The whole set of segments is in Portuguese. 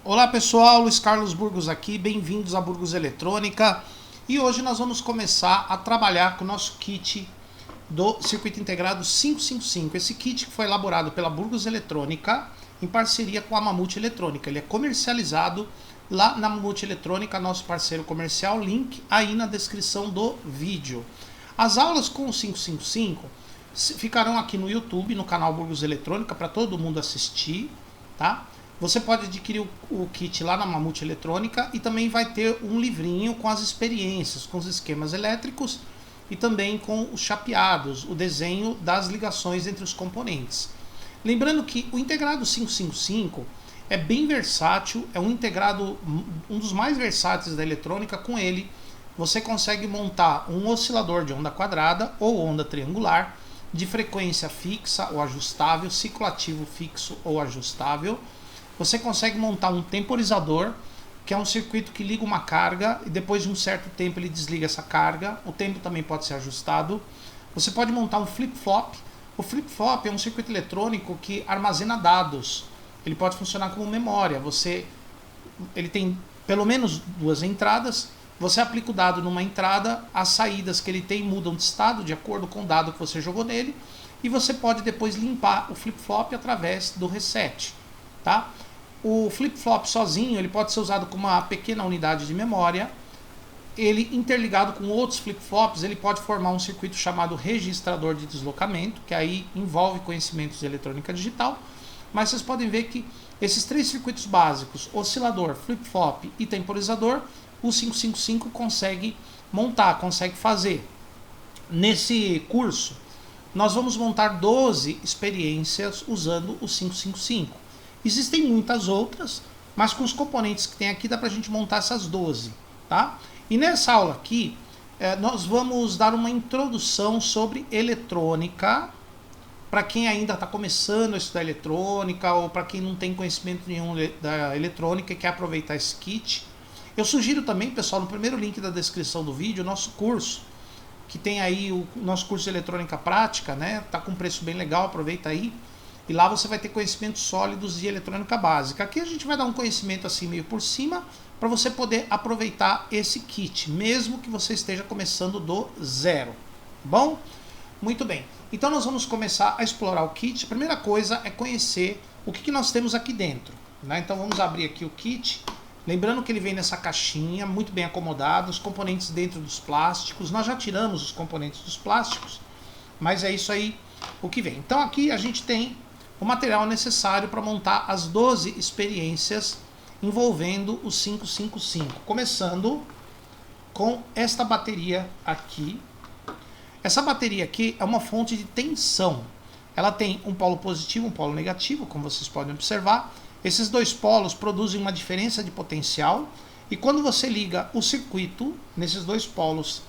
Olá pessoal, Luiz Carlos Burgos aqui, bem-vindos a Burgos Eletrônica. E hoje nós vamos começar a trabalhar com o nosso kit do Circuito Integrado 555. Esse kit foi elaborado pela Burgos Eletrônica em parceria com a Mamute Eletrônica. Ele é comercializado lá na Mamute Eletrônica, nosso parceiro comercial, link aí na descrição do vídeo. As aulas com o 555 ficarão aqui no YouTube, no canal Burgos Eletrônica, para todo mundo assistir, tá? Você pode adquirir o kit lá na Mamute Eletrônica e também vai ter um livrinho com as experiências, com os esquemas elétricos e também com os chapeados, o desenho das ligações entre os componentes. Lembrando que o integrado 555 é bem versátil, é um integrado, um dos mais versáteis da eletrônica. Com ele você consegue montar um oscilador de onda quadrada ou onda triangular, de frequência fixa ou ajustável, ciclo ativo fixo ou ajustável. Você consegue montar um temporizador, que é um circuito que liga uma carga e depois de um certo tempo ele desliga essa carga. O tempo também pode ser ajustado. Você pode montar um flip-flop. O flip-flop é um circuito eletrônico que armazena dados. Ele pode funcionar como memória. Ele tem pelo menos duas entradas. Você aplica o dado numa entrada, as saídas que ele tem mudam de estado de acordo com o dado que você jogou nele. E você pode depois limpar o flip-flop através do reset, tá? O flip-flop sozinho ele pode ser usado como uma pequena unidade de memória. Ele interligado com outros flip-flops, ele pode formar um circuito chamado registrador de deslocamento, que aí envolve conhecimentos de eletrônica digital. Mas vocês podem ver que esses três circuitos básicos, oscilador, flip-flop e temporizador, o 555 consegue montar, consegue fazer. Nesse curso, nós vamos montar 12 experiências usando o 555. Existem muitas outras, mas com os componentes que tem aqui dá pra gente montar essas 12, tá? E nessa aula aqui, nós vamos dar uma introdução sobre eletrônica, para quem ainda está começando a estudar eletrônica, ou para quem não tem conhecimento nenhum da eletrônica e quer aproveitar esse kit. Eu sugiro também, pessoal, no primeiro link da descrição do vídeo, o nosso curso, que tem aí o nosso curso de eletrônica prática, né? Tá com um preço bem legal, aproveita aí. E lá você vai ter conhecimentos sólidos de eletrônica básica. Aqui a gente vai dar um conhecimento assim meio por cima, para você poder aproveitar esse kit, mesmo que você esteja começando do zero. Bom? Muito bem. Então nós vamos começar a explorar o kit. A primeira coisa é conhecer o que nós temos aqui dentro, né? Então vamos abrir aqui o kit. Lembrando que ele vem nessa caixinha, muito bem acomodado, os componentes dentro dos plásticos. Nós já tiramos os componentes dos plásticos, mas é isso aí o que vem. Então aqui a gente tem o material necessário para montar as 12 experiências envolvendo o 555. Começando com esta bateria aqui. Essa bateria aqui é uma fonte de tensão. Ela tem um polo positivo e um polo negativo, como vocês podem observar. Esses dois polos produzem uma diferença de potencial. E quando você liga o circuito nesses dois polos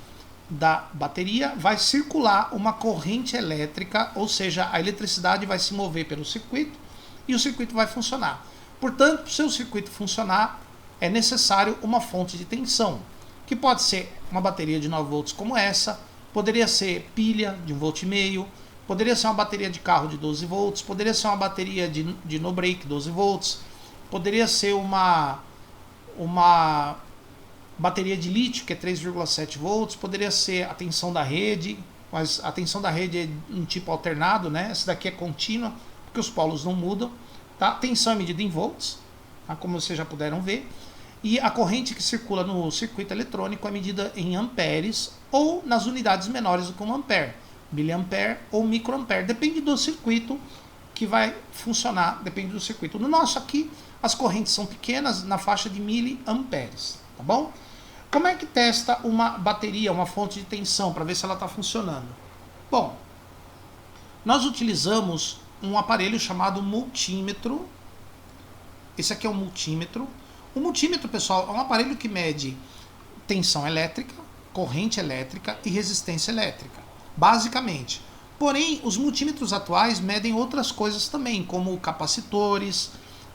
da bateria, vai circular uma corrente elétrica, ou seja, a eletricidade vai se mover pelo circuito e o circuito vai funcionar. Portanto, para o seu circuito funcionar, é necessário uma fonte de tensão, que pode ser uma bateria de 9 volts como essa, poderia ser pilha de 1,5 volt, poderia ser uma bateria de carro de 12 volts, poderia ser uma bateria de no break 12 volts, poderia ser uma bateria de lítio, que é 3,7 volts, poderia ser a tensão da rede, mas a tensão da rede é um tipo alternado, né? Essa daqui é contínua, porque os polos não mudam, tá? Tensão é medida em volts, tá? Como vocês já puderam ver, e a corrente que circula no circuito eletrônico é medida em amperes ou nas unidades menores do que 1 ampere, miliampere ou microampere, depende do circuito que vai funcionar, depende do circuito. No nosso aqui, as correntes são pequenas, na faixa de miliamperes, tá bom? Como é que testa uma bateria, uma fonte de tensão, para ver se ela está funcionando? Bom, nós utilizamos um aparelho chamado multímetro. Esse aqui é um multímetro. O multímetro, pessoal, é um aparelho que mede tensão elétrica, corrente elétrica e resistência elétrica, basicamente. Porém, os multímetros atuais medem outras coisas também, como capacitores,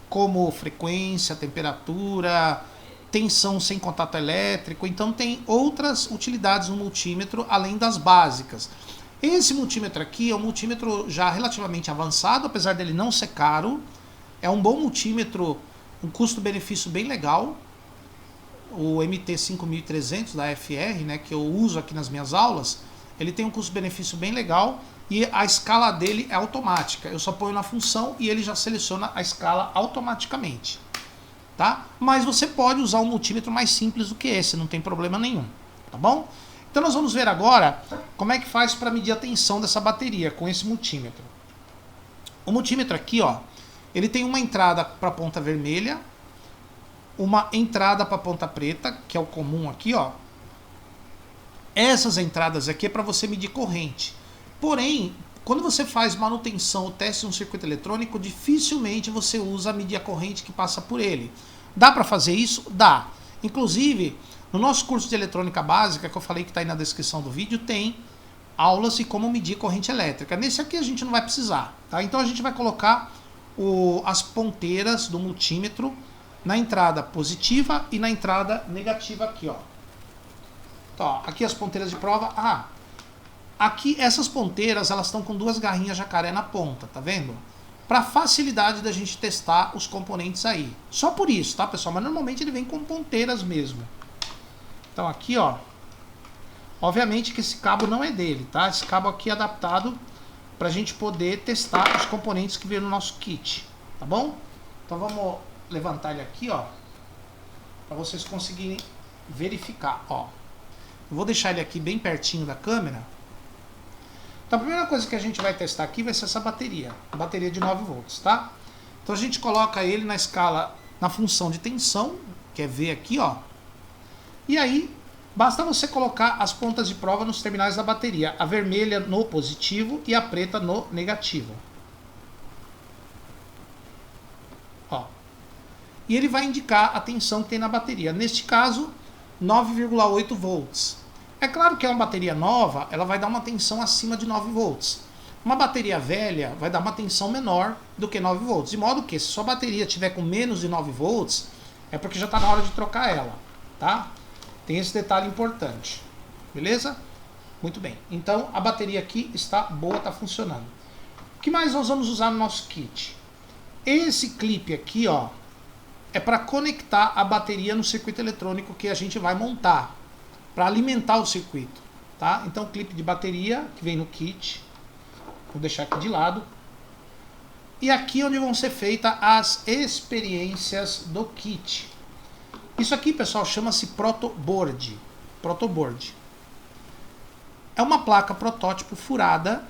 como frequência, temperatura, tensão sem contato elétrico. Então tem outras utilidades no multímetro além das básicas. Esse multímetro aqui é um multímetro já relativamente avançado, apesar dele não ser caro. É um bom multímetro um custo-benefício bem legal. O MT5300 da FR, né, que eu uso aqui nas minhas aulas, ele tem um custo-benefício bem legal e a escala dele é automática. Eu só ponho na função e ele já seleciona a escala automaticamente. Tá? Mas você pode usar um multímetro mais simples do que esse, não tem problema nenhum. Tá bom? Então nós vamos ver agora como é que faz para medir a tensão dessa bateria com esse multímetro. O multímetro aqui, ó, ele tem uma entrada para a ponta vermelha, uma entrada para a ponta preta, que é o comum aqui, ó. Essas entradas aqui é para você medir corrente. Porém, quando você faz manutenção ou teste de um circuito eletrônico, dificilmente você usa medir a corrente que passa por ele. Dá para fazer isso? Dá. Inclusive, no nosso curso de eletrônica básica, que eu falei que está aí na descrição do vídeo, tem aulas de como medir corrente elétrica. Nesse aqui a gente não vai precisar, tá? Então a gente vai colocar as ponteiras do multímetro na entrada positiva e na entrada negativa aqui, ó. Então, ó, aqui as ponteiras de prova. Aqui essas ponteiras, elas estão com duas garrinhas jacaré na ponta, tá vendo? Para facilidade da gente testar os componentes aí. Só por isso, tá, pessoal? Mas normalmente ele vem com ponteiras mesmo. Então aqui, ó. Obviamente que esse cabo não é dele, tá? Esse cabo aqui é adaptado para a gente poder testar os componentes que vem no nosso kit, tá bom? Então vamos levantar ele aqui, ó, para vocês conseguirem verificar, ó. Eu vou deixar ele aqui bem pertinho da câmera. Então a primeira coisa que a gente vai testar aqui vai ser essa bateria, a bateria de 9 volts, tá? Então a gente coloca ele na escala, na função de tensão, que é V aqui, ó. E aí, basta você colocar as pontas de prova nos terminais da bateria, a vermelha no positivo e a preta no negativo. Ó. E ele vai indicar a tensão que tem na bateria. Neste caso, 9,8 volts. É claro que é uma bateria nova, ela vai dar uma tensão acima de 9 volts. Uma bateria velha vai dar uma tensão menor do que 9 volts. De modo que, se sua bateria tiver com menos de 9 volts, é porque já está na hora de trocar ela, tá? Tem esse detalhe importante. Beleza? Muito bem. Então, a bateria aqui está boa, está funcionando. O que mais nós vamos usar no nosso kit? Esse clipe aqui, ó, é para conectar a bateria no circuito eletrônico que a gente vai montar, para alimentar o circuito, tá? Então, clipe de bateria que vem no kit, vou deixar aqui de lado. E aqui onde vão ser feitas as experiências do kit. Isso aqui, pessoal, chama-se protoboard. Protoboard. É uma placa protótipo furada.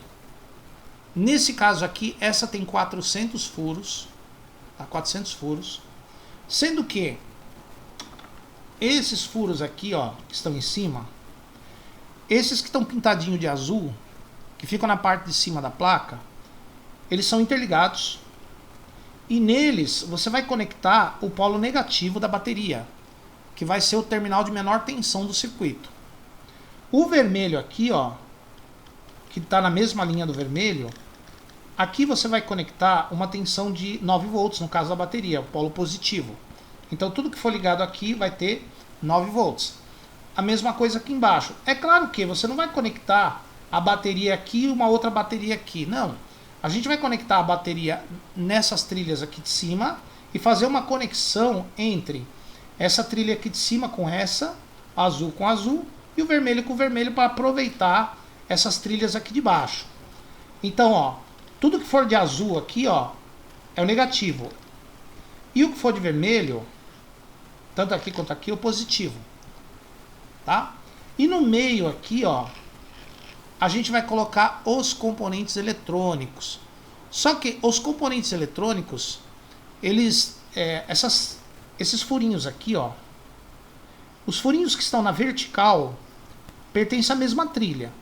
Nesse caso aqui, essa tem 400 furos, tá? 400 furos. Sendo que esses furos aqui, ó, que estão em cima, esses que estão pintadinhos de azul, que ficam na parte de cima da placa, eles são interligados. E neles você vai conectar o polo negativo da bateria, que vai ser o terminal de menor tensão do circuito. O vermelho aqui, ó, que está na mesma linha do vermelho, aqui você vai conectar uma tensão de 9 volts, no caso da bateria, o polo positivo. Então tudo que for ligado aqui vai ter 9 volts. A mesma coisa aqui embaixo. É claro que você não vai conectar a bateria aqui e uma outra bateria aqui, não. A gente vai conectar a bateria nessas trilhas aqui de cima e fazer uma conexão entre essa trilha aqui de cima com essa, azul com azul, e o vermelho com o vermelho para aproveitar essas trilhas aqui de baixo. Então, ó, tudo que for de azul aqui, ó, é o negativo. E o que for de vermelho, tanto aqui quanto aqui, é o positivo. Tá? E no meio aqui, ó, a gente vai colocar os componentes eletrônicos. Só que os componentes eletrônicos, eles, esses furinhos aqui, ó, os furinhos que estão na vertical pertencem à mesma trilha.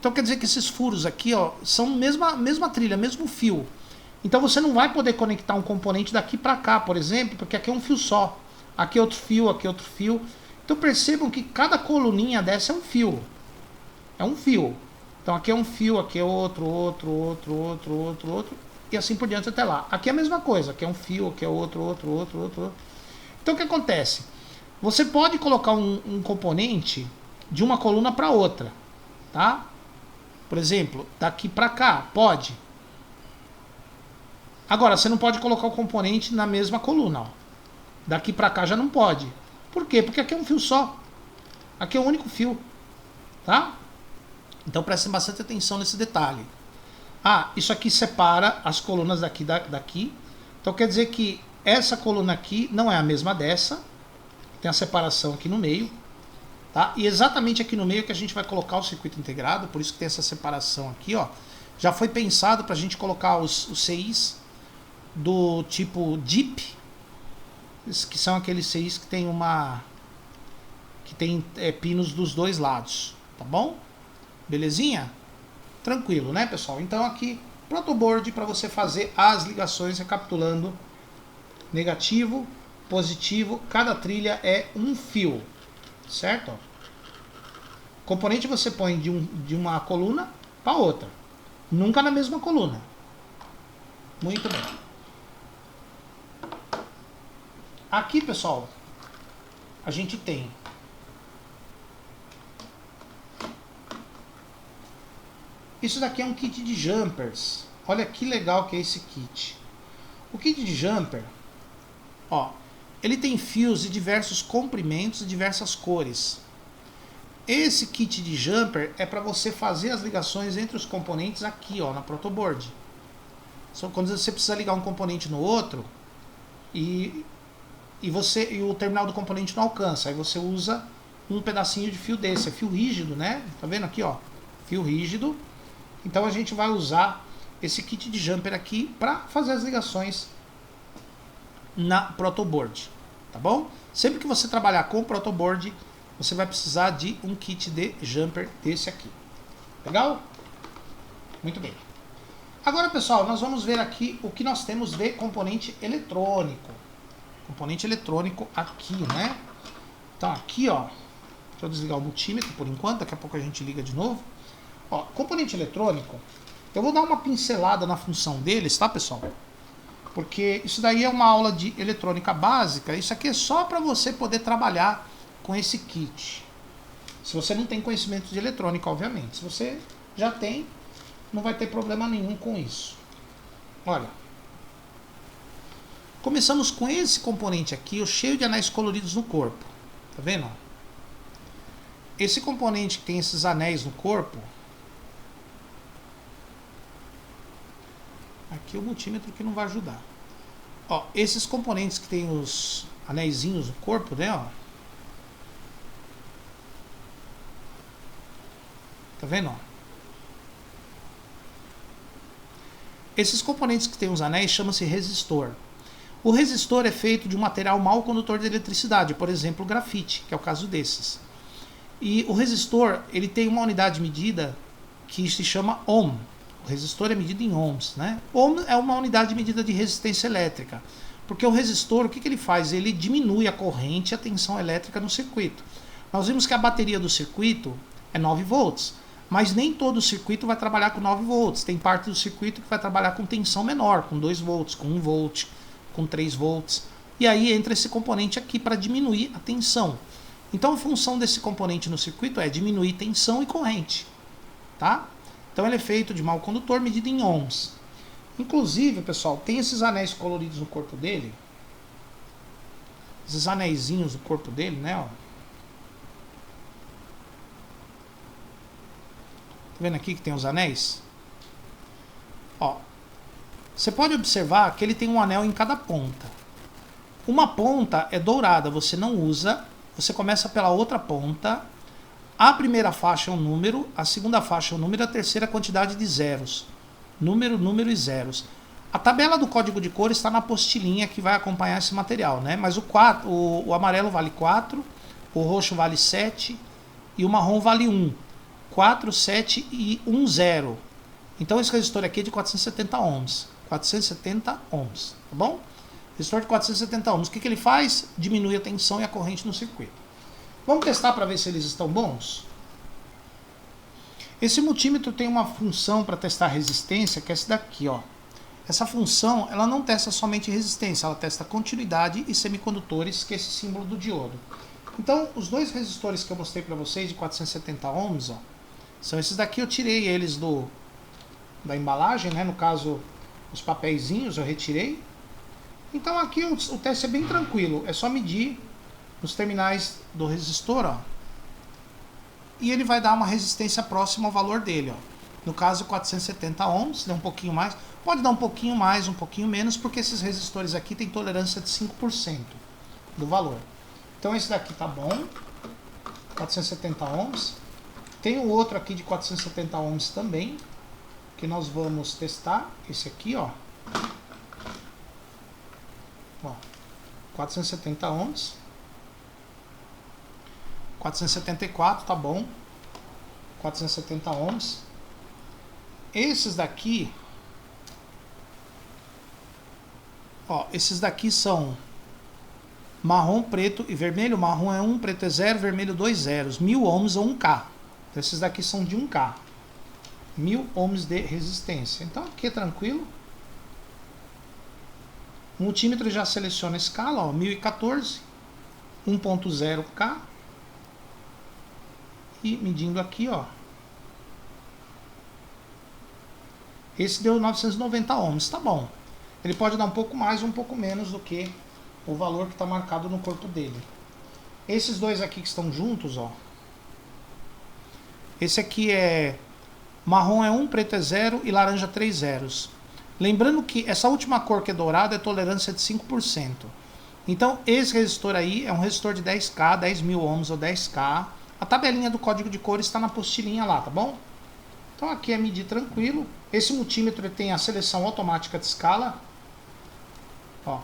Então quer dizer que esses furos aqui, ó, são mesma trilha, mesmo fio. Então você não vai poder conectar um componente daqui para cá, por exemplo, porque aqui é um fio só. Aqui é outro fio, aqui é outro fio. Então percebam que cada coluninha dessa é um fio. É um fio. Então aqui é um fio, aqui é outro, e assim por diante até lá. Aqui é a mesma coisa, aqui é um fio, aqui é outro. Então o que acontece? Você pode colocar um componente de uma coluna para outra, tá? Por exemplo, daqui para cá, pode. Agora, você não pode colocar o componente na mesma coluna, ó. Daqui para cá já não pode. Por quê? Porque aqui é um fio só. Aqui é um único fio. Tá? Então prestem bastante atenção nesse detalhe. Ah, isso aqui separa as colunas daqui. Então quer dizer que essa coluna aqui não é a mesma dessa. Tem a separação aqui no meio. Tá? E exatamente aqui no meio que a gente vai colocar o circuito integrado. Por isso que tem essa separação aqui. Ó. Já foi pensado para a gente colocar os CIs do tipo DIP. Que são aqueles CIs que tem pinos dos dois lados. Tá bom? Belezinha? Tranquilo, né, pessoal? Então aqui, protoboard para você fazer as ligações, recapitulando. Negativo, positivo, cada trilha é um fio, certo? Componente você põe de uma coluna para outra, nunca na mesma coluna. Muito bem. Aqui, pessoal, a gente tem isso daqui é um kit de jumpers. Olha que legal que é esse kit. O kit de jumper, ó, ele tem fios de diversos comprimentos e diversas cores. Esse kit de jumper é para você fazer as ligações entre os componentes aqui, ó, na protoboard. Só quando você precisa ligar um componente no outro e o terminal do componente não alcança, aí você usa um pedacinho de fio desse, é fio rígido, né? Tá vendo aqui, ó, fio rígido. Então a gente vai usar esse kit de jumper aqui para fazer as ligações na protoboard, tá bom? Sempre que você trabalhar com protoboard, você vai precisar de um kit de jumper desse aqui. Legal? Muito bem. Agora, pessoal, nós vamos ver aqui o que nós temos de componente eletrônico. Componente eletrônico aqui, né? Então aqui, ó, deixa eu desligar o multímetro por enquanto, daqui a pouco a gente liga de novo. Ó, componente eletrônico, eu vou dar uma pincelada na função deles, tá, pessoal? Porque isso daí é uma aula de eletrônica básica, isso aqui é só para você poder trabalhar com esse kit. Se você não tem conhecimento de eletrônica, obviamente. Se você já tem, não vai ter problema nenhum com isso. Olha, começamos com esse componente aqui, o cheio de anéis coloridos no corpo. Tá vendo? Esse componente que tem esses anéis no corpo, aqui o multímetro que não vai ajudar. Ó, esses componentes que tem os anéisinhos no corpo, né, ó. Tá vendo, ó? Esses componentes que tem os anéis chama-se resistor. O resistor é feito de um material mau condutor de eletricidade, por exemplo, o grafite, que é o caso desses. E o resistor, ele tem uma unidade de medida que se chama ohm. O resistor é medido em ohms, né? Ohm é uma unidade de medida de resistência elétrica. Porque o resistor, o que ele faz? Ele diminui a corrente e a tensão elétrica no circuito. Nós vimos que a bateria do circuito é 9 volts. Mas nem todo o circuito vai trabalhar com 9 volts. Tem parte do circuito que vai trabalhar com tensão menor, com 2 volts, com 1 volt, com 3 volts. E aí entra esse componente aqui para diminuir a tensão. Então a função desse componente no circuito é diminuir tensão e corrente. Tá? Então ele é feito de mau condutor medido em ohms. Inclusive, pessoal, tem esses anéis coloridos no corpo dele. Esses anéisinhos no corpo dele, né? Ó. Tá vendo aqui que tem os anéis? Ó, você pode observar que ele tem um anel em cada ponta. Uma ponta é dourada, você não usa. Você começa pela outra ponta. A primeira faixa é um número, a segunda faixa é um número, a terceira é a quantidade de zeros. Número, número e zeros. A tabela do código de cor está na apostilinha que vai acompanhar esse material, né? Mas o amarelo vale 4, o roxo vale 7 e o marrom vale 1. 4, 7 e 1, 0. Então esse resistor aqui é de 470 ohms. 470 ohms, tá bom? Resistor de 470 ohms. O que ele faz? Diminui a tensão e a corrente no circuito. Vamos testar para ver se eles estão bons? Esse multímetro tem uma função para testar resistência, que é essa daqui, ó. Essa função, ela não testa somente resistência, ela testa continuidade e semicondutores, que é esse símbolo do diodo. Então, os dois resistores que eu mostrei para vocês de 470 ohms, ó, são esses daqui. Eu tirei eles da embalagem, né? No caso, os papeizinhos eu retirei. Então aqui o teste é bem tranquilo, é só medir os terminais do resistor, ó, e ele vai dar uma resistência próxima ao valor dele, ó. No caso 470 ohms, dá um pouquinho mais, pode dar um pouquinho mais, um pouquinho menos, porque esses resistores aqui tem tolerância de 5% do valor. Então esse daqui tá bom, 470 ohms. Tem o outro aqui de 470 ohms também, que nós vamos testar, esse aqui, ó. Ó, 470 ohms. 474, tá bom. 470 ohms. Esses daqui, ó, esses daqui são marrom, preto e vermelho. Marrom é 1, preto é 0, vermelho 2 zeros. 1000 ohms ou 1K. Então esses daqui são de 1K. 1000 ohms de resistência. Então aqui é tranquilo. O multímetro já seleciona a escala, ó, 1014, 1.0K. E medindo aqui, ó. Esse deu 990 ohms, tá bom. Ele pode dar um pouco mais ou um pouco menos do que o valor que está marcado no corpo dele. Esses dois aqui que estão juntos, ó. Esse aqui é marrom é 1, preto é 0 e laranja 3 zeros. Lembrando que essa última cor que é dourada é tolerância de 5%. Então esse resistor aí é um resistor de 10K, 10.000 ohms ou 10K. A tabelinha do código de cores está na apostilinha lá, tá bom? Então aqui é medir tranquilo. Esse multímetro tem a seleção automática de escala. Ó,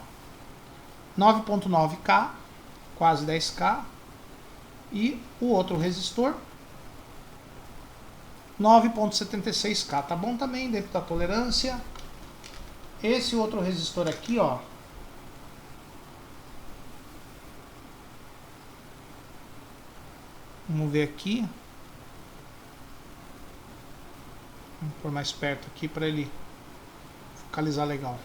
9.9K, quase 10K. E o outro resistor, 9.76K, tá bom também, dentro da tolerância. Esse outro resistor aqui, ó, vamos ver aqui. Vamos pôr mais perto aqui para ele focalizar legal.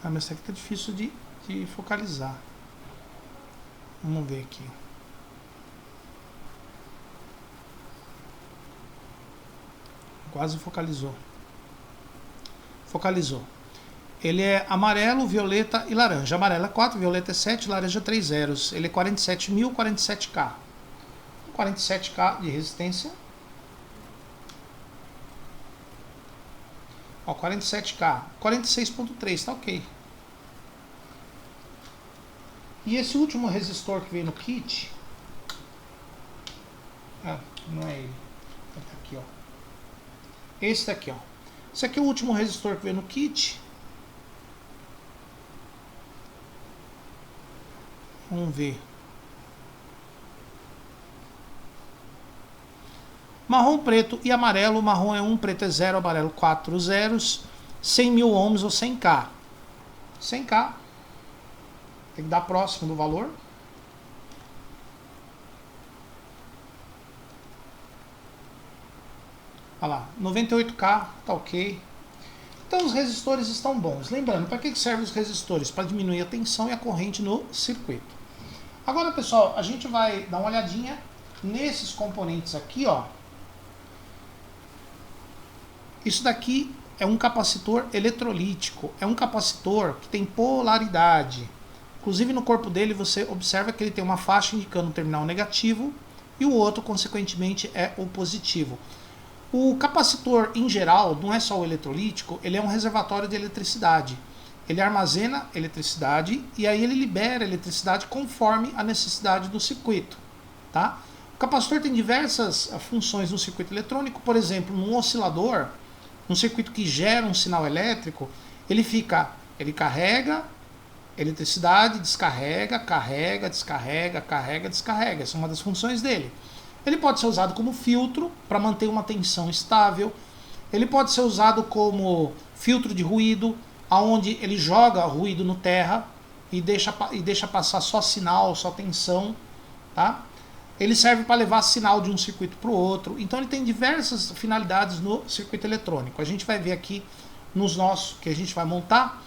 Caramba, esse aqui tá difícil de focalizar. Vamos ver aqui. Quase focalizou. Focalizou. Ele é amarelo, violeta e laranja. Amarelo é 4, violeta é 7, laranja 3 zeros. Ele é 47.000, 47K. 47K de resistência. Ó, 47K. 46.3, tá ok. E esse último resistor que veio no kit... Ah, não é ele. Tá aqui, ó. Esse daqui, ó. Esse aqui é o último resistor que veio no kit. Vamos ver. Marrom, preto e amarelo. Marrom é 1, preto é 0, amarelo 4 zeros. 100.000 ohms ou 100K. 100K. Tem que dar próximo do valor. Olha lá, 98K, tá ok. Então os resistores estão bons. Lembrando, para que servem os resistores? Para diminuir a tensão e a corrente no circuito. Agora, pessoal, a gente vai dar uma olhadinha nesses componentes aqui, ó. Isso daqui é um capacitor eletrolítico. É um capacitor que tem polaridade. Inclusive no corpo dele você observa que ele tem uma faixa indicando o terminal negativo e o outro, consequentemente, é o positivo. O capacitor, em geral, não é só o eletrolítico, ele é um reservatório de eletricidade. Ele armazena eletricidade e aí ele libera eletricidade conforme a necessidade do circuito. Tá? O capacitor tem diversas funções no circuito eletrônico. Por exemplo, num oscilador, num circuito que gera um sinal elétrico, ele carrega eletricidade, descarrega, carrega, descarrega, carrega, descarrega. Essa é uma das funções dele. Ele pode ser usado como filtro para manter uma tensão estável. Ele pode ser usado como filtro de ruído, onde ele joga ruído no terra e deixa passar só sinal, só tensão. Tá? Ele serve para levar sinal de um circuito para o outro. Então ele tem diversas finalidades no circuito eletrônico. A gente vai ver aqui nos nossos que a gente vai montar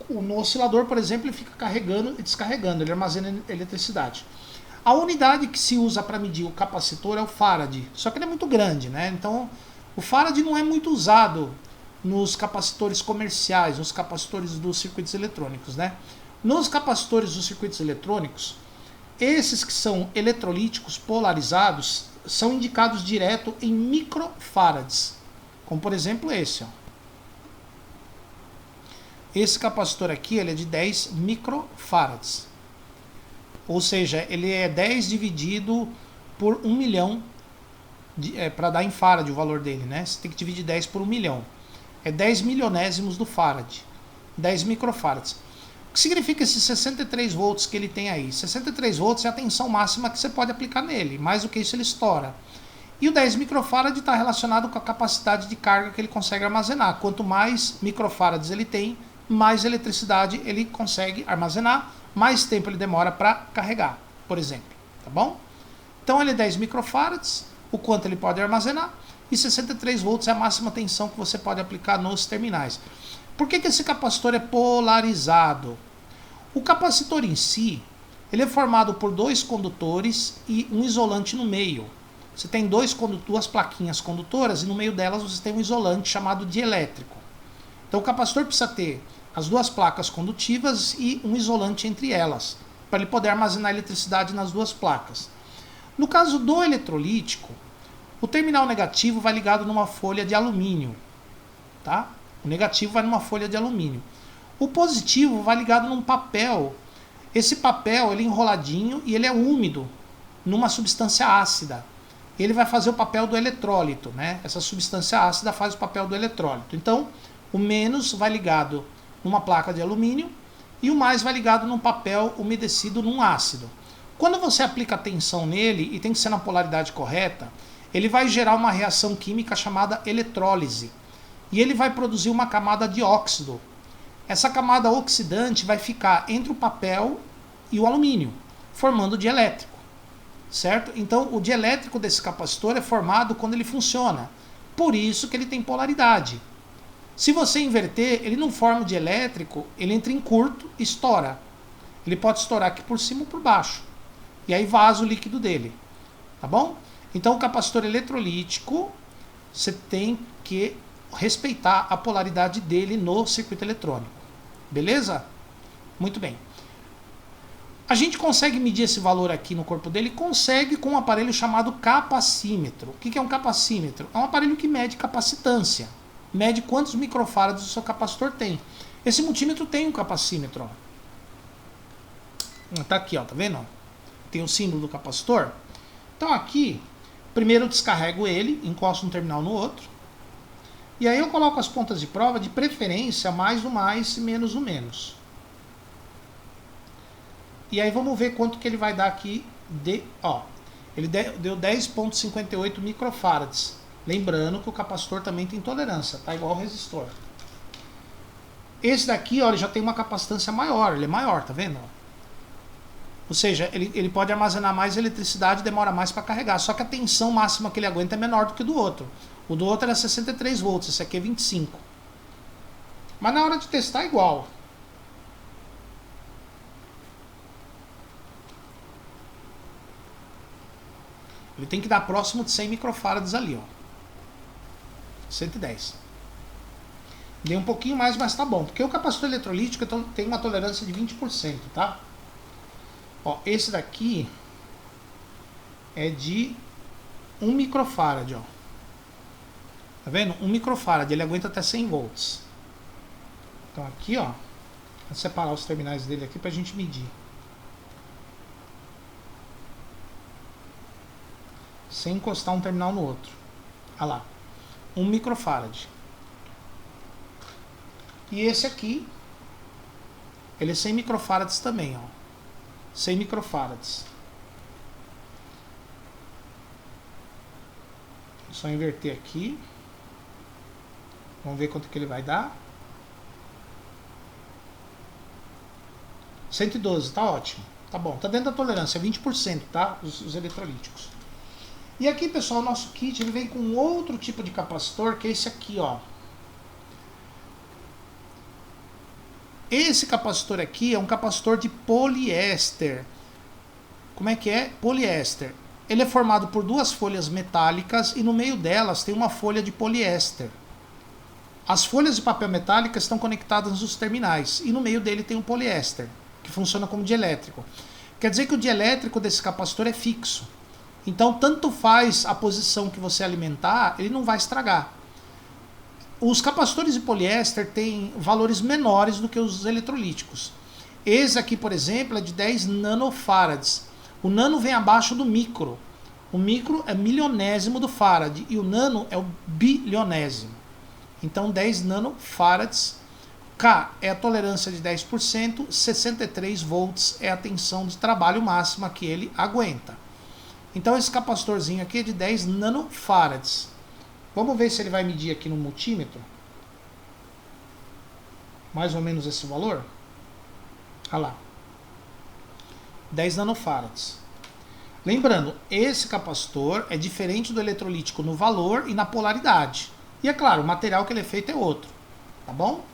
no oscilador, por exemplo, ele fica carregando e descarregando, ele armazena eletricidade. A unidade que se usa para medir o capacitor é o farad, só que ele é muito grande, né? Então o farad não é muito usado nos capacitores comerciais, nos capacitores dos circuitos eletrônicos, né? Nos capacitores dos circuitos eletrônicos, esses que são eletrolíticos polarizados são indicados direto em microfarads, como por exemplo esse, ó. Esse capacitor aqui ele é de 10 microfarads. Ou seja, ele é 10 dividido por 1 milhão, para dar em farad o valor dele, né? Você tem que dividir 10 por 1 milhão. É 10 milionésimos do farad. 10 microfarads. O que significa esses 63 volts que ele tem aí? 63 volts é a tensão máxima que você pode aplicar nele. Mais do que isso ele estoura. E o 10 microfarad está relacionado com a capacidade de carga que ele consegue armazenar. Quanto mais microfarads ele tem, mais eletricidade ele consegue armazenar, mais tempo ele demora para carregar, por exemplo, tá bom? Então ele é 10 microfarads, o quanto ele pode armazenar, e 63 volts é a máxima tensão que você pode aplicar nos terminais. Por que esse capacitor é polarizado? O capacitor em si, ele é formado por dois condutores e um isolante no meio. Você tem duas plaquinhas condutoras e no meio delas você tem um isolante chamado dielétrico. Então o capacitor precisa ter as duas placas condutivas e um isolante entre elas, para ele poder armazenar eletricidade nas duas placas. No caso do eletrolítico, o terminal negativo vai ligado numa folha de alumínio, tá? O negativo vai numa folha de alumínio. O positivo vai ligado num papel. Esse papel ele é enroladinho e ele é úmido numa substância ácida. Ele vai fazer o papel do eletrólito, né? Essa substância ácida faz o papel do eletrólito. Então, o menos vai ligado numa placa de alumínio e o mais vai ligado num papel umedecido num ácido. Quando você aplica tensão nele, e tem que ser na polaridade correta, ele vai gerar uma reação química chamada eletrólise. E ele vai produzir uma camada de óxido. Essa camada oxidante vai ficar entre o papel e o alumínio, formando o dielétrico. Certo? Então o dielétrico desse capacitor é formado quando ele funciona. Por isso que ele tem polaridade. Se você inverter, ele não forma o dielétrico, ele entra em curto e estoura. Ele pode estourar aqui por cima ou por baixo. E aí vaza o líquido dele. Tá bom? Então o capacitor eletrolítico, você tem que respeitar a polaridade dele no circuito eletrônico. Beleza? Muito bem. A gente consegue medir esse valor aqui no corpo dele? Consegue com um aparelho chamado capacímetro. O que é um capacímetro? É um aparelho que mede capacitância. Mede quantos microfarads o seu capacitor tem. Esse multímetro tem um capacímetro. Tá aqui, ó, tá vendo? Tem o símbolo do capacitor. Então aqui, primeiro eu descarrego ele, encosto um terminal no outro. E aí eu coloco as pontas de prova, de preferência, mais o mais e menos o menos. E aí vamos ver quanto que ele vai dar aqui de, ó, ele deu 10,58 microfarads. Lembrando que o capacitor também tem tolerância, tá igual ao resistor. Esse daqui, ó, ele já tem uma capacitância maior, ele é maior, tá vendo? Ou seja, ele pode armazenar mais eletricidade e demora mais para carregar, só que a tensão máxima que ele aguenta é menor do que o do outro. O do outro era 63 volts, esse aqui é 25. Mas na hora de testar é igual. Ele tem que dar próximo de 100 microfarads ali, ó. 110. Dei um pouquinho mais, mas tá bom. Porque o capacitor eletrolítico tem uma tolerância de 20%, tá? Ó, esse daqui é de 1 microfarad, ó. Tá vendo? 1 microfarad, ele aguenta até 100 volts. Então aqui, ó, vou separar os terminais dele aqui pra gente medir. Sem encostar um terminal no outro. Olha lá. 1 microfarad. E esse aqui, ele é 100 microfarads também, ó. 100 microfarads. É só inverter aqui. Vamos ver quanto que ele vai dar. 112, tá ótimo. Tá bom, tá dentro da tolerância, 20%, tá? Os eletrolíticos. E aqui, pessoal, o nosso kit ele vem com outro tipo de capacitor, que é esse aqui, ó. Esse capacitor aqui é um capacitor de poliéster. Como é que é? Poliéster. Ele é formado por duas folhas metálicas e no meio delas tem uma folha de poliéster. As folhas de papel metálica estão conectadas nos terminais e no meio dele tem um poliéster, que funciona como dielétrico. Quer dizer que o dielétrico desse capacitor é fixo. Então, tanto faz a posição que você alimentar, ele não vai estragar. Os capacitores de poliéster têm valores menores do que os eletrolíticos. Esse aqui, por exemplo, é de 10 nanofarads. O nano vem abaixo do micro. O micro é milionésimo do farad e o nano é o bilionésimo. Então 10 nanofarads. K é a tolerância de 10%, 63 volts é a tensão de trabalho máxima que ele aguenta. Então esse capacitorzinho aqui é de 10 nanofarads. Vamos ver se ele vai medir aqui no multímetro. Mais ou menos esse valor. Olha lá. 10 nanofarads. Lembrando, esse capacitor é diferente do eletrolítico no valor e na polaridade. E é claro, o material que ele é feito é outro. Tá bom?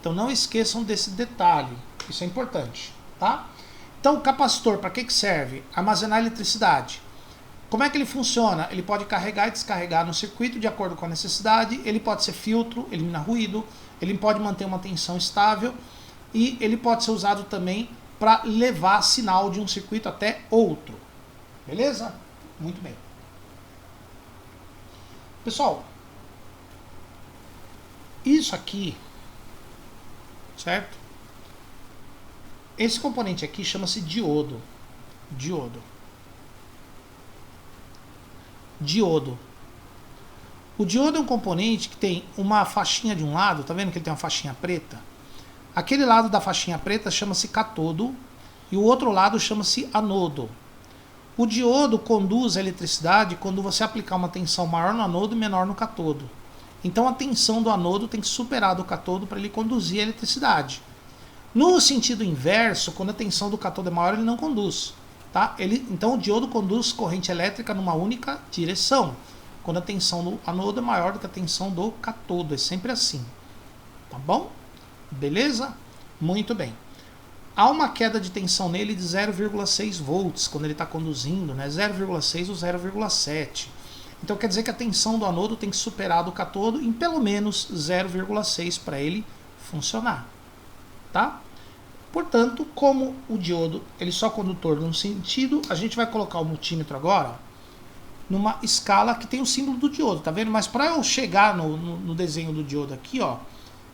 Então não esqueçam desse detalhe. Isso é importante. Tá? Então o capacitor, para que serve? Armazenar eletricidade. Como é que ele funciona? Ele pode carregar e descarregar no circuito de acordo com a necessidade. Ele pode ser filtro, elimina ruído. Ele pode manter uma tensão estável. E ele pode ser usado também para levar sinal de um circuito até outro. Beleza? Muito bem. Pessoal, isso aqui, certo? Esse componente aqui chama-se diodo. Diodo. O diodo é um componente que tem uma faixinha de um lado, tá vendo que ele tem uma faixinha preta? Aquele lado da faixinha preta chama-se catodo e o outro lado chama-se anodo. O diodo conduz a eletricidade quando você aplicar uma tensão maior no anodo e menor no catodo. Então a tensão do anodo tem que superar do catodo para ele conduzir a eletricidade. No sentido inverso, quando a tensão do catodo é maior, ele não conduz. Tá? Então o diodo conduz corrente elétrica numa única direção. Quando a tensão do anodo é maior do que a tensão do catodo. É sempre assim. Tá bom? Beleza? Muito bem. Há uma queda de tensão nele de 0,6 volts quando ele está conduzindo, né? 0,6 ou 0,7. Então quer dizer que a tensão do anodo tem que superar a do catodo em pelo menos 0,6 para ele funcionar. Tá? Portanto, como o diodo ele só é condutor num sentido, a gente vai colocar o multímetro agora numa escala que tem o símbolo do diodo, tá vendo? Mas para eu chegar no desenho do diodo aqui, ó,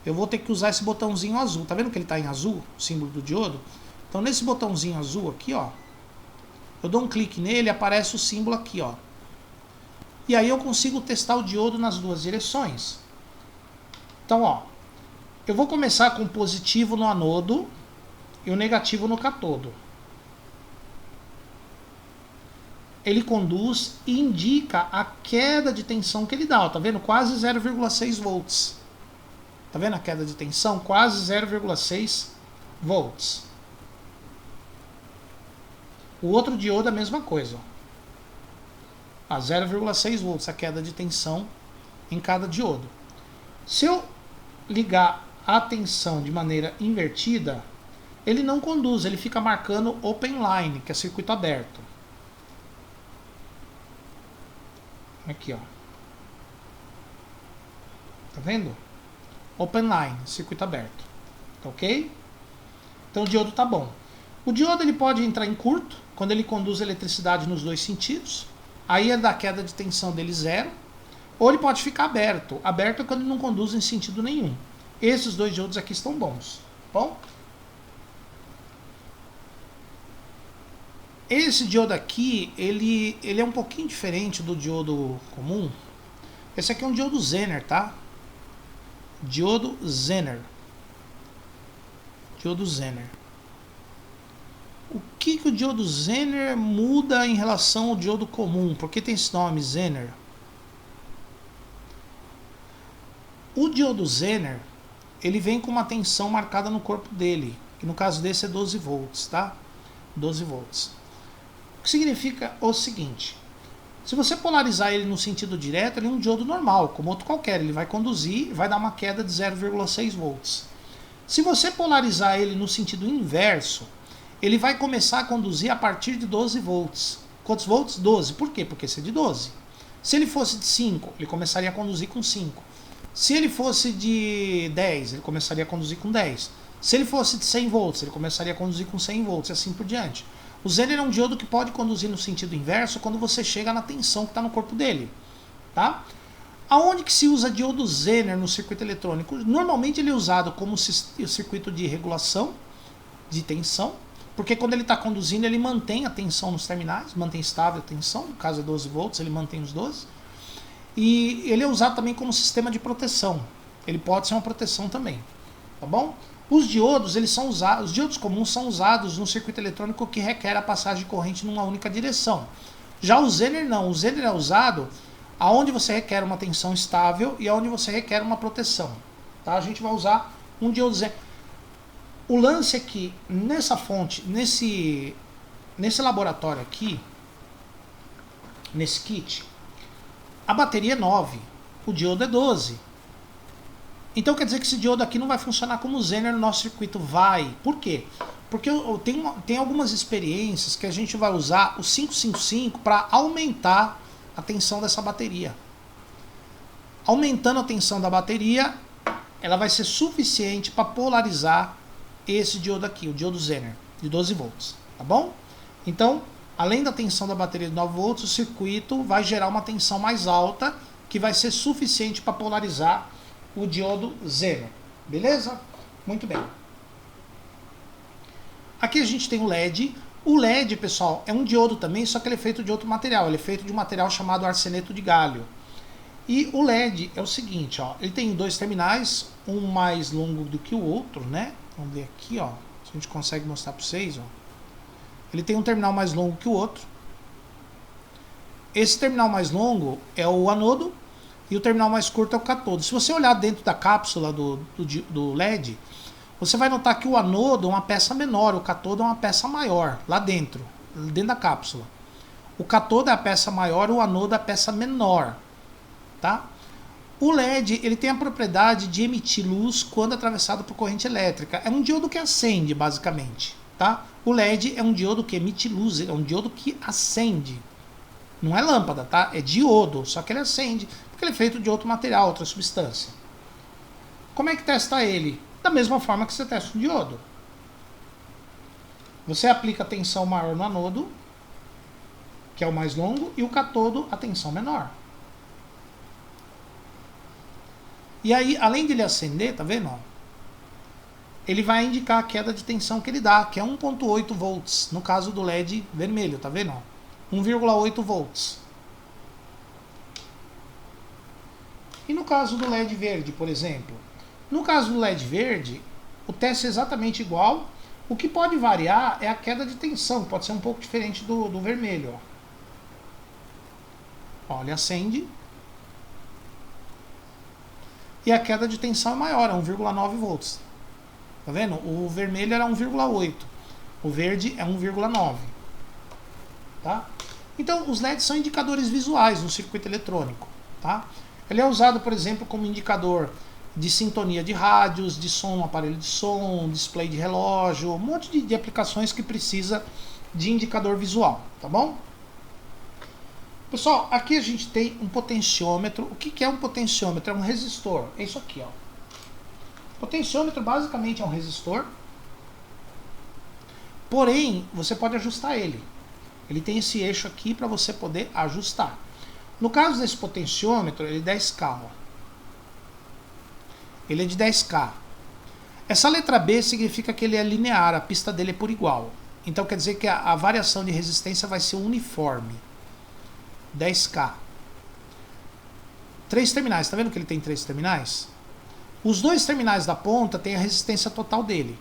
eu vou ter que usar esse botãozinho azul. Tá vendo que ele está em azul, o símbolo do diodo? Então nesse botãozinho azul aqui, ó, eu dou um clique nele e aparece o símbolo aqui, ó. E aí eu consigo testar o diodo nas duas direções. Então, ó, eu vou começar com o positivo no anodo e o negativo no catodo. Ele conduz e indica a queda de tensão que ele dá, ó, tá vendo? Quase 0,6 volts. Tá vendo a queda de tensão? Quase 0,6 volts. O outro diodo é a mesma coisa. A 0,6 volts a queda de tensão em cada diodo. Se eu ligar a tensão de maneira invertida, ele não conduz, ele fica marcando open line, que é circuito aberto. Aqui, ó. Tá vendo? Open line, circuito aberto. Ok? Então o diodo tá bom. O diodo ele pode entrar em curto, quando ele conduz eletricidade nos dois sentidos. Aí é da queda de tensão dele zero. Ou ele pode ficar aberto. Aberto é quando ele não conduz em sentido nenhum. Esses dois diodos aqui estão bons. Bom? Esse diodo aqui, ele é um pouquinho diferente do diodo comum. Esse aqui é um diodo Zener, tá? Diodo Zener. Diodo Zener. O que o diodo Zener muda em relação ao diodo comum? Por que tem esse nome, Zener? O diodo Zener, ele vem com uma tensão marcada no corpo dele, que no caso desse é 12 volts, tá? 12 volts. O que significa o seguinte: se você polarizar ele no sentido direto, ele é um diodo normal, como outro qualquer. Ele vai conduzir e vai dar uma queda de 0,6 volts. Se você polarizar ele no sentido inverso, ele vai começar a conduzir a partir de 12 volts. Quantos volts? 12. Por quê? Porque esse é de 12. Se ele fosse de 5, ele começaria a conduzir com 5. Se ele fosse de 10, ele começaria a conduzir com 10. Se ele fosse de 100 volts, ele começaria a conduzir com 100 volts e assim por diante. O Zener é um diodo que pode conduzir no sentido inverso quando você chega na tensão que está no corpo dele. Tá? Aonde que se usa diodo Zener no circuito eletrônico? Normalmente ele é usado como circuito de regulação de tensão, porque quando ele está conduzindo ele mantém a tensão nos terminais, mantém estável a tensão, no caso é 12 volts, ele mantém os 12. E ele é usado também como sistema de proteção. Ele pode ser uma proteção também, tá bom? Os diodos, os diodos comuns são usados no circuito eletrônico que requer a passagem de corrente numa única direção. Já o Zener não. O Zener é usado aonde você requer uma tensão estável e aonde você requer uma proteção. Tá? A gente vai usar um diodo Zener. O lance é que nessa fonte, nesse laboratório aqui, nesse kit, a bateria é 9, o diodo é 12. Então quer dizer que esse diodo aqui não vai funcionar como Zener no nosso circuito. Vai. Por quê? Porque tem algumas experiências que a gente vai usar o 555 para aumentar a tensão dessa bateria. Aumentando a tensão da bateria, ela vai ser suficiente para polarizar esse diodo aqui, o diodo Zener, de 12 volts. Tá bom? Então, além da tensão da bateria de 9 volts, o circuito vai gerar uma tensão mais alta, que vai ser suficiente para polarizar o diodo Zener. Beleza? Muito bem. Aqui a gente tem o LED. O LED, pessoal, é um diodo também, só que ele é feito de outro material. Ele é feito de um material chamado arseneto de galho. E o LED é o seguinte, ó, ele tem dois terminais, um mais longo do que o outro, né? Vamos ver aqui, ó, se a gente consegue mostrar para vocês, ó. Ele tem um terminal mais longo que o outro. Esse terminal mais longo é o anodo e o terminal mais curto é o cátodo. Se você olhar dentro da cápsula do LED, você vai notar que o anodo é uma peça menor, o cátodo é uma peça maior, lá dentro da cápsula. O cátodo é a peça maior, o anodo é a peça menor, tá? O LED, ele tem a propriedade de emitir luz quando atravessado por corrente elétrica. É um diodo que acende, basicamente, tá? O LED é um diodo que emite luz, é um diodo que acende. Não é lâmpada, tá? É diodo, só que ele acende, porque ele é feito de outro material, outra substância. Como é que testa ele? Da mesma forma que você testa o diodo. Você aplica a tensão maior no anodo, que é o mais longo, e o cátodo a tensão menor. E aí, além de ele acender, tá vendo? Ele vai indicar a queda de tensão que ele dá, que é 1.8 volts, no caso do LED vermelho, tá vendo? 1,8 volts. E no caso do LED verde, por exemplo? No caso do LED verde, o teste é exatamente igual. O que pode variar é a queda de tensão, pode ser um pouco diferente do vermelho. Ó, ele acende. E a queda de tensão é maior, é 1,9 volts. Tá vendo? O vermelho era 1,8. O verde é 1,9. Tá? Então, os LEDs são indicadores visuais no circuito eletrônico. Tá? Ele é usado, por exemplo, como indicador de sintonia de rádios, de som no aparelho de som, display de relógio, um monte de aplicações que precisa de indicador visual. Tá bom? Pessoal, aqui a gente tem um potenciômetro. O que é um potenciômetro? É um resistor. É isso aqui, ó. Potenciômetro basicamente é um resistor. Porém, você pode ajustar ele. Ele tem esse eixo aqui para você poder ajustar. No caso desse potenciômetro, ele é 10K. Ó. Ele é de 10K. Essa letra B significa que ele é linear, a pista dele é por igual. Então quer dizer que a variação de resistência vai ser uniforme. 10K. 3 terminais, tá vendo que ele tem 3 terminais? Os 2 terminais da ponta tem a resistência total dele.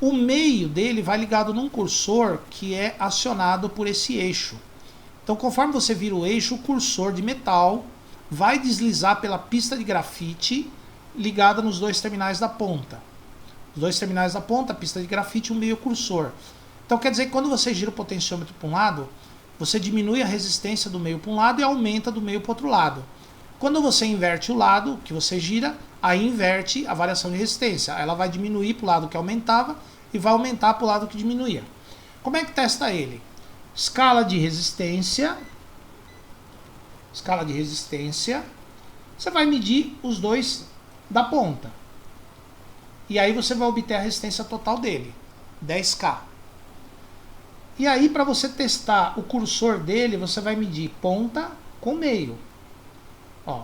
O meio dele vai ligado num cursor que é acionado por esse eixo. Então conforme você vira o eixo, o cursor de metal vai deslizar pela pista de grafite ligada nos 2 terminais da ponta. Os 2 terminais da ponta, a pista de grafite e o meio cursor. Então quer dizer que quando você gira o potenciômetro para um lado, você diminui a resistência do meio para um lado e aumenta do meio para o outro lado. Quando você inverte o lado que você gira, Aí inverte a variação de resistência. Ela vai diminuir para o lado que aumentava e vai aumentar para o lado que diminuía. Como é que testa ele? Escala de resistência. Escala de resistência. Você vai medir os dois da ponta. E aí você vai obter a resistência total dele, 10K. E aí, para você testar o cursor dele, você vai medir ponta com meio. Ó.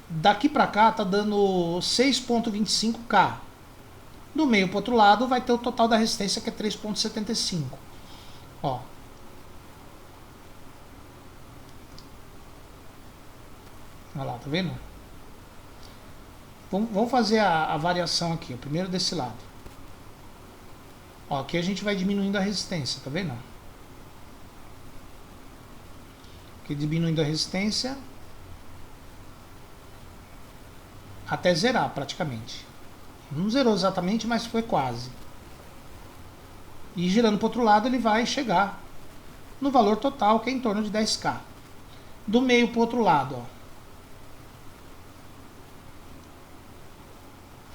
Daqui para cá tá dando 6,25K. Do meio para o outro lado vai ter o total da resistência, que é 3,75. Ó. Olha lá, tá vendo? Vamos fazer a variação aqui, primeiro desse lado. Ó, aqui a gente vai diminuindo a resistência, tá vendo? Aqui diminuindo a resistência até zerar praticamente. Não zerou exatamente, mas foi quase. E girando para o outro lado ele vai chegar no valor total, que é em torno de 10K. Do meio para o outro lado, ó.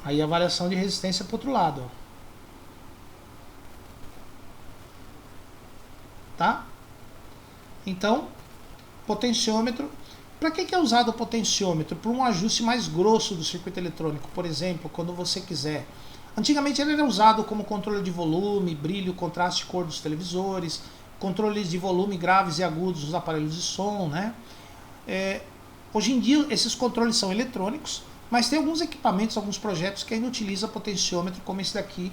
Aí a variação de resistência para o outro lado, ó. Tá? Então, potenciômetro. Para que é usado o potenciômetro? Para um ajuste mais grosso do circuito eletrônico. Por exemplo, quando você quiser. Antigamente ele era usado como controle de volume, brilho, contraste e cor dos televisores, controles de volume graves e agudos dos aparelhos de som, né? Hoje em dia esses controles são eletrônicos, mas tem alguns equipamentos, alguns projetos que ainda utilizam potenciômetro como esse daqui.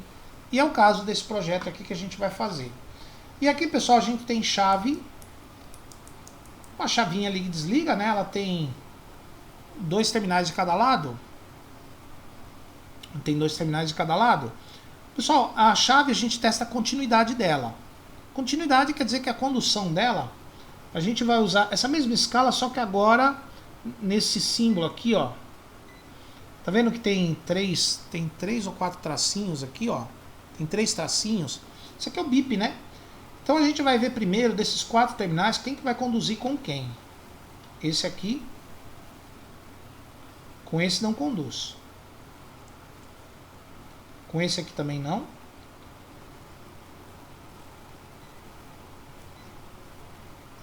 E é o caso desse projeto aqui que a gente vai fazer. E aqui, pessoal, a gente tem chave. Uma chavinha liga e desliga, né? Ela tem 2 terminais de cada lado. Tem 2 terminais de cada lado. Pessoal, a chave a gente testa a continuidade dela. Continuidade quer dizer que a condução dela, a gente vai usar essa mesma escala, só que agora nesse símbolo aqui, ó. Tá vendo que tem 3 ou 4 tracinhos aqui, ó. Tem 3 tracinhos. Isso aqui é o BIP, né? Então a gente vai ver primeiro desses 4 terminais quem que vai conduzir com quem. Esse aqui com esse não conduz. Com esse aqui também não.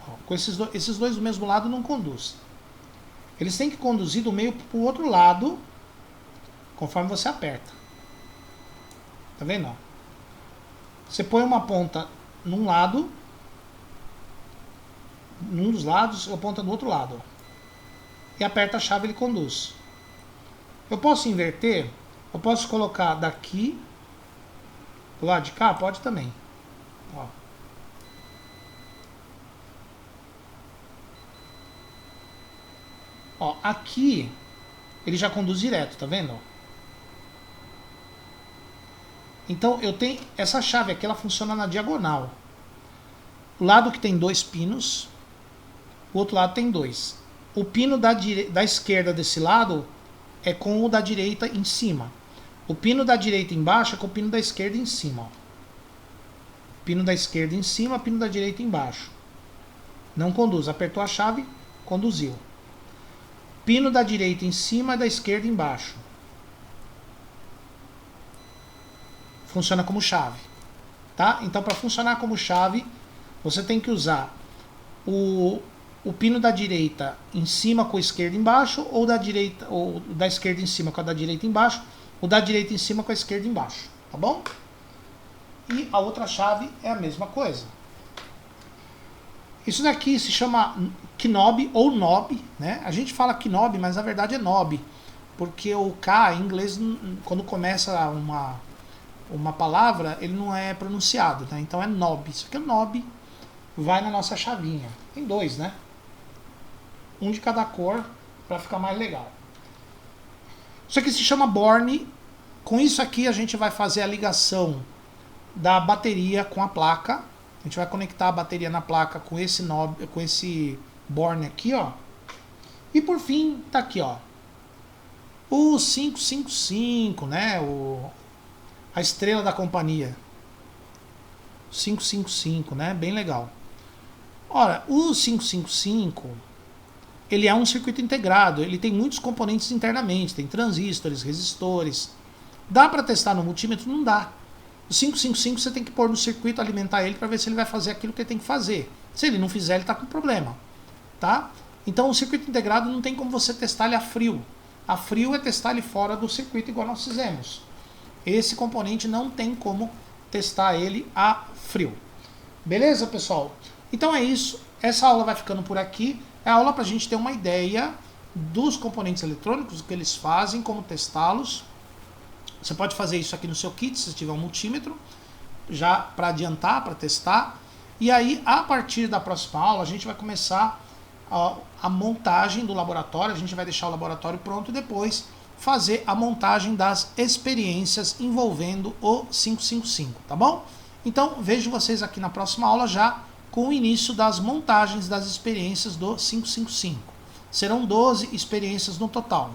Ó, com esses dois do mesmo lado não conduz. Eles têm que conduzir do meio para o outro lado conforme você aperta. Tá vendo? Ó? Você põe uma ponta num lado, num dos lados, ou ponta do outro lado. Ó. E aperta a chave e ele conduz. Eu posso inverter? Eu posso colocar daqui do lado de cá? Pode também. Ó. Ó, aqui ele já conduz direto, tá vendo? Então eu tenho essa chave aqui, ela funciona na diagonal. O lado que tem 2 pinos, o outro lado tem 2. O pino da esquerda desse lado é com o da direita em cima. O pino da direita embaixo é com o pino da esquerda em cima. Ó. Pino da esquerda em cima, pino da direita embaixo. Não conduz. Apertou a chave, conduziu. Pino da direita em cima e da esquerda embaixo. Funciona como chave. Tá? Então, para funcionar como chave, você tem que usar o pino da direita em cima com a esquerda embaixo, ou da direita, ou da esquerda em cima com a da direita embaixo, ou da direita em cima com a esquerda embaixo. Tá bom? E a outra chave é a mesma coisa. Isso daqui se chama knob ou knob, né? A gente fala knob, mas na verdade é knob, porque o K em inglês, quando começa uma palavra, ele não é pronunciado, né? Então é knob. Isso aqui é knob, vai na nossa chavinha. Tem 2, né? Um de cada cor, para ficar mais legal. Isso aqui se chama Borne. Com isso aqui a gente vai fazer a ligação da bateria com a placa. A gente vai conectar a bateria na placa com esse knob, com esse Borne aqui, ó. E por fim, tá aqui, ó. O 555, né? A estrela da companhia. 555, né? Bem legal. Ora, o 555, ele é um circuito integrado, ele tem muitos componentes internamente, tem transistores, resistores. Dá para testar no multímetro? Não dá. O 555 você tem que pôr no circuito, alimentar ele para ver se ele vai fazer aquilo que ele tem que fazer. Se ele não fizer, ele está com problema. Tá? Então o circuito integrado não tem como você testar ele a frio. A frio é testar ele fora do circuito igual nós fizemos. Esse componente não tem como testar ele a frio. Beleza, pessoal? Então é isso. Essa aula vai ficando por aqui. É a aula para a gente ter uma ideia dos componentes eletrônicos, o que eles fazem, como testá-los. Você pode fazer isso aqui no seu kit, se tiver um multímetro, já para adiantar, para testar. E aí, a partir da próxima aula, a gente vai começar a montagem do laboratório. A gente vai deixar o laboratório pronto e depois fazer a montagem das experiências envolvendo o 555, tá bom? Então, vejo vocês aqui na próxima aula já com o início das montagens das experiências do 555. Serão 12 experiências no total.